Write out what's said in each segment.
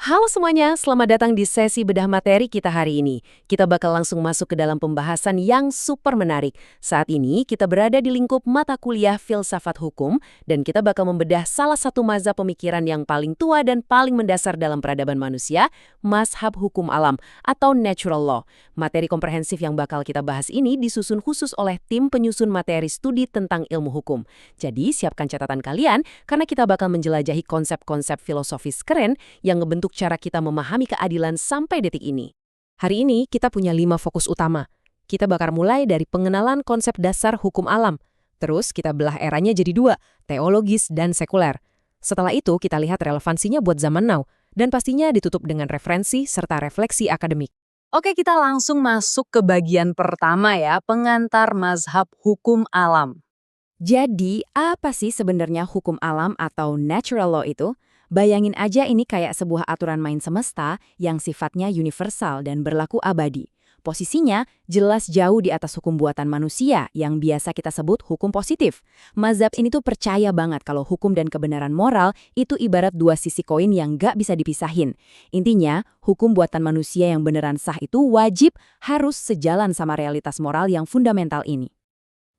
Halo semuanya, selamat datang di sesi bedah materi kita hari ini. Kita bakal langsung masuk ke dalam pembahasan yang super menarik. Saat ini kita berada di lingkup mata kuliah filsafat hukum, dan kita bakal membedah salah satu mazhab pemikiran yang paling tua dan paling mendasar dalam peradaban manusia, mazhab hukum alam atau natural law. Materi komprehensif yang bakal kita bahas ini disusun khusus oleh tim penyusun materi studi tentang ilmu hukum. Jadi siapkan catatan kalian, karena kita bakal menjelajahi konsep-konsep filosofis keren yang ngebentuk cara kita memahami keadilan sampai detik ini. Hari ini kita punya 5 fokus utama. Kita bakal mulai dari pengenalan konsep dasar hukum alam. Terus kita belah eranya jadi 2, teologis dan sekuler. Setelah itu kita lihat relevansinya buat zaman now. Dan pastinya ditutup dengan referensi serta refleksi akademik. Oke, kita langsung masuk ke bagian pertama ya, pengantar mazhab hukum alam. Jadi, apa sih sebenarnya hukum alam atau natural law itu? Bayangin aja ini kayak sebuah aturan main semesta yang sifatnya universal dan berlaku abadi. Posisinya jelas jauh di atas hukum buatan manusia yang biasa kita sebut hukum positif. Mazhab ini tuh percaya banget kalau hukum dan kebenaran moral itu ibarat dua sisi koin yang gak bisa dipisahin. Intinya, hukum buatan manusia yang beneran sah itu wajib harus sejalan sama realitas moral yang fundamental ini.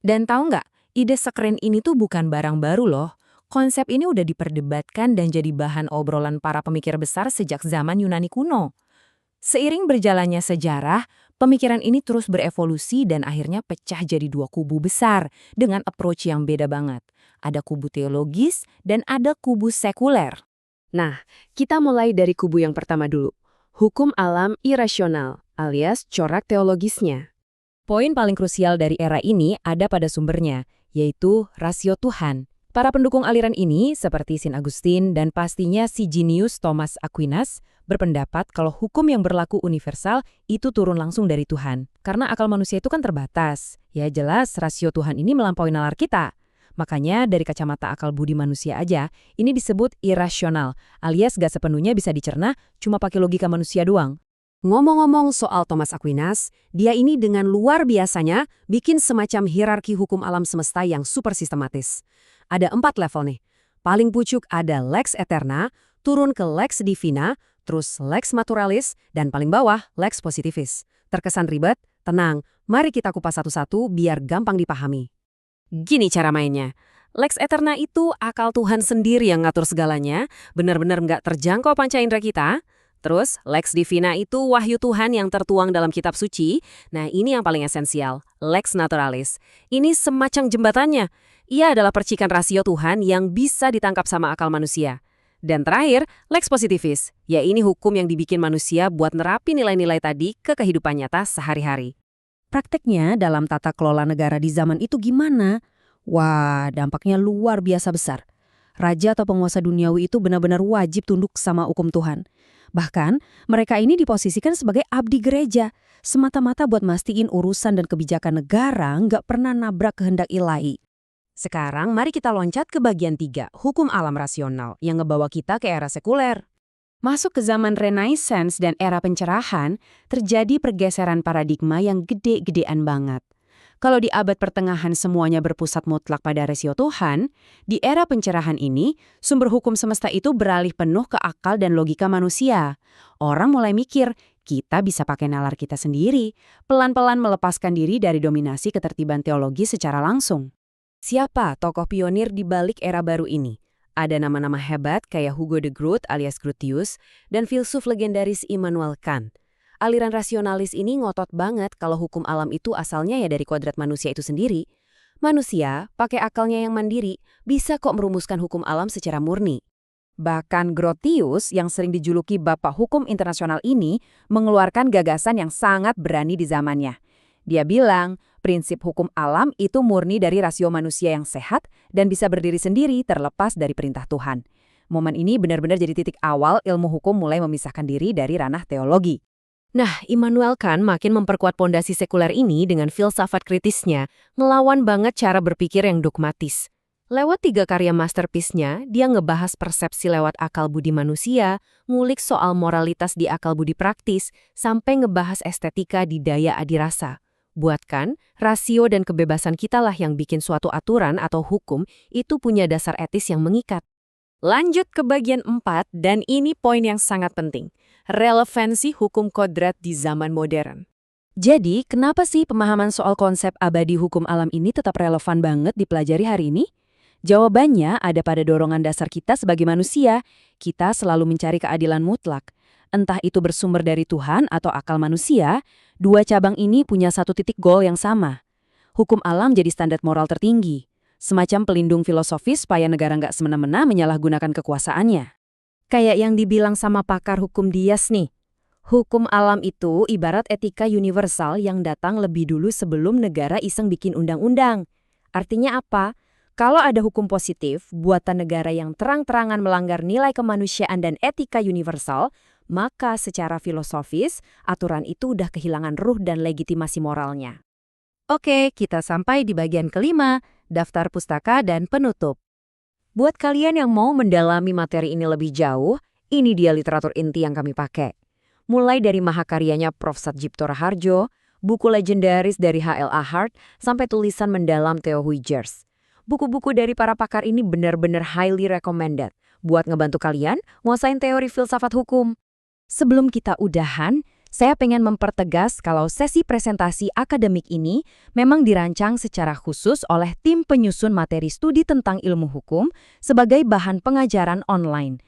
Dan tahu nggak, ide sekeren ini tuh bukan barang baru loh. Konsep ini udah diperdebatkan dan jadi bahan obrolan para pemikir besar sejak zaman Yunani kuno. Seiring berjalannya sejarah, pemikiran ini terus berevolusi dan akhirnya pecah jadi 2 kubu besar dengan approach yang beda banget. Ada kubu teologis dan ada kubu sekuler. Nah, kita mulai dari kubu yang pertama dulu. Hukum alam irasional, alias corak teologisnya. Poin paling krusial dari era ini ada pada sumbernya, yaitu rasio Tuhan. Para pendukung aliran ini, seperti Saint Augustine dan pastinya Sigenius Thomas Aquinas, berpendapat kalau hukum yang berlaku universal itu turun langsung dari Tuhan. Karena akal manusia itu kan terbatas. Ya jelas, rasio Tuhan ini melampaui nalar kita. Makanya dari kacamata akal budi manusia aja, ini disebut irasional, alias gak sepenuhnya bisa dicerna cuma pakai logika manusia doang. Ngomong-ngomong soal Thomas Aquinas, dia ini dengan luar biasanya bikin semacam hierarki hukum alam semesta yang super sistematis. Ada 4 level nih. Paling pucuk ada lex eterna, turun ke lex divina, terus lex naturalis, dan paling bawah lex positivis. Terkesan ribet? Tenang, mari kita kupas satu-satu biar gampang dipahami. Gini cara mainnya. Lex eterna itu akal Tuhan sendiri yang ngatur segalanya, benar-benar nggak terjangkau panca indera kita. Terus, lex divina itu wahyu Tuhan yang tertuang dalam kitab suci. Nah, ini yang paling esensial, lex naturalis. Ini semacam jembatannya. Ia adalah percikan rasio Tuhan yang bisa ditangkap sama akal manusia. Dan terakhir, lex positivis. Ya ini hukum yang dibikin manusia buat nerapi nilai-nilai tadi ke kehidupan nyata sehari-hari. Prakteknya dalam tata kelola negara di zaman itu gimana? Wah, dampaknya luar biasa besar. Raja atau penguasa duniawi itu benar-benar wajib tunduk sama hukum Tuhan. Bahkan, mereka ini diposisikan sebagai abdi gereja, semata-mata buat mastiin urusan dan kebijakan negara nggak pernah nabrak kehendak ilahi. Sekarang, mari kita loncat ke bagian 3, hukum alam rasional, yang ngebawa kita ke era sekuler. Masuk ke zaman Renaissance dan era pencerahan, terjadi pergeseran paradigma yang gede-gedean banget. Kalau di abad pertengahan semuanya berpusat mutlak pada rasio Tuhan, di era pencerahan ini, sumber hukum semesta itu beralih penuh ke akal dan logika manusia. Orang mulai mikir, kita bisa pakai nalar kita sendiri, pelan-pelan melepaskan diri dari dominasi ketertiban teologi secara langsung. Siapa tokoh pionir di balik era baru ini? Ada nama-nama hebat kayak Hugo de Groot alias Grotius dan filsuf legendaris Immanuel Kant. Aliran rasionalis ini ngotot banget kalau hukum alam itu asalnya ya dari kodrat manusia itu sendiri. Manusia, pakai akalnya yang mandiri, bisa kok merumuskan hukum alam secara murni. Bahkan Grotius yang sering dijuluki Bapak Hukum Internasional ini mengeluarkan gagasan yang sangat berani di zamannya. Dia bilang, prinsip hukum alam itu murni dari rasio manusia yang sehat dan bisa berdiri sendiri terlepas dari perintah Tuhan. Momen ini benar-benar jadi titik awal ilmu hukum mulai memisahkan diri dari ranah teologi. Nah, Immanuel Kant makin memperkuat pondasi sekuler ini dengan filsafat kritisnya, ngelawan banget cara berpikir yang dogmatis. Lewat 3 karya masterpiece-nya, dia ngebahas persepsi lewat akal budi manusia, ngulik soal moralitas di akal budi praktis, sampai ngebahas estetika di daya adirasa. Buat Kant, rasio dan kebebasan kitalah yang bikin suatu aturan atau hukum itu punya dasar etis yang mengikat. Lanjut ke bagian 4, dan ini poin yang sangat penting. Relevansi hukum kodrat di zaman modern. Jadi, kenapa sih pemahaman soal konsep abadi hukum alam ini tetap relevan banget dipelajari hari ini? Jawabannya ada pada dorongan dasar kita sebagai manusia. Kita selalu mencari keadilan mutlak. Entah itu bersumber dari Tuhan atau akal manusia, dua cabang ini punya satu titik goal yang sama. Hukum alam jadi standar moral tertinggi. Semacam pelindung filosofis supaya negara nggak semena-mena menyalahgunakan kekuasaannya. Kayak yang dibilang sama pakar hukum Dias nih. Hukum alam itu ibarat etika universal yang datang lebih dulu sebelum negara iseng bikin undang-undang. Artinya apa? Kalau ada hukum positif, buatan negara yang terang-terangan melanggar nilai kemanusiaan dan etika universal, maka secara filosofis, aturan itu udah kehilangan ruh dan legitimasi moralnya. Oke, kita sampai di bagian kelima, daftar pustaka dan penutup. Buat kalian yang mau mendalami materi ini lebih jauh, ini dia literatur inti yang kami pakai. Mulai dari mahakaryanya Prof. Satjipto Raharjo, buku legendaris dari H.L.A. Hart, sampai tulisan mendalam Theo Huijers. Buku-buku dari para pakar ini benar-benar highly recommended buat ngebantu kalian nguasain teori filsafat hukum. Sebelum kita udahan, saya pengen mempertegas kalau sesi presentasi akademik ini memang dirancang secara khusus oleh tim penyusun materi studi tentang ilmu hukum sebagai bahan pengajaran online.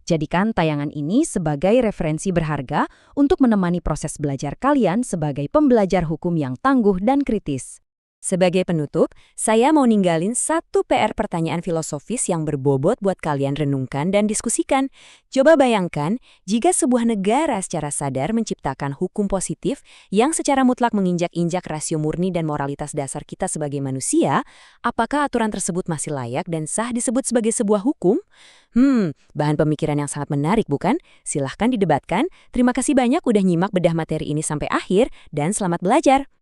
Jadikan tayangan ini sebagai referensi berharga untuk menemani proses belajar kalian sebagai pembelajar hukum yang tangguh dan kritis. Sebagai penutup, saya mau ninggalin satu PR pertanyaan filosofis yang berbobot buat kalian renungkan dan diskusikan. Coba bayangkan, jika sebuah negara secara sadar menciptakan hukum positif yang secara mutlak menginjak-injak rasio murni dan moralitas dasar kita sebagai manusia, apakah aturan tersebut masih layak dan sah disebut sebagai sebuah hukum? Bahan pemikiran yang sangat menarik, bukan? Silahkan didebatkan. Terima kasih banyak udah nyimak bedah materi ini sampai akhir, dan selamat belajar!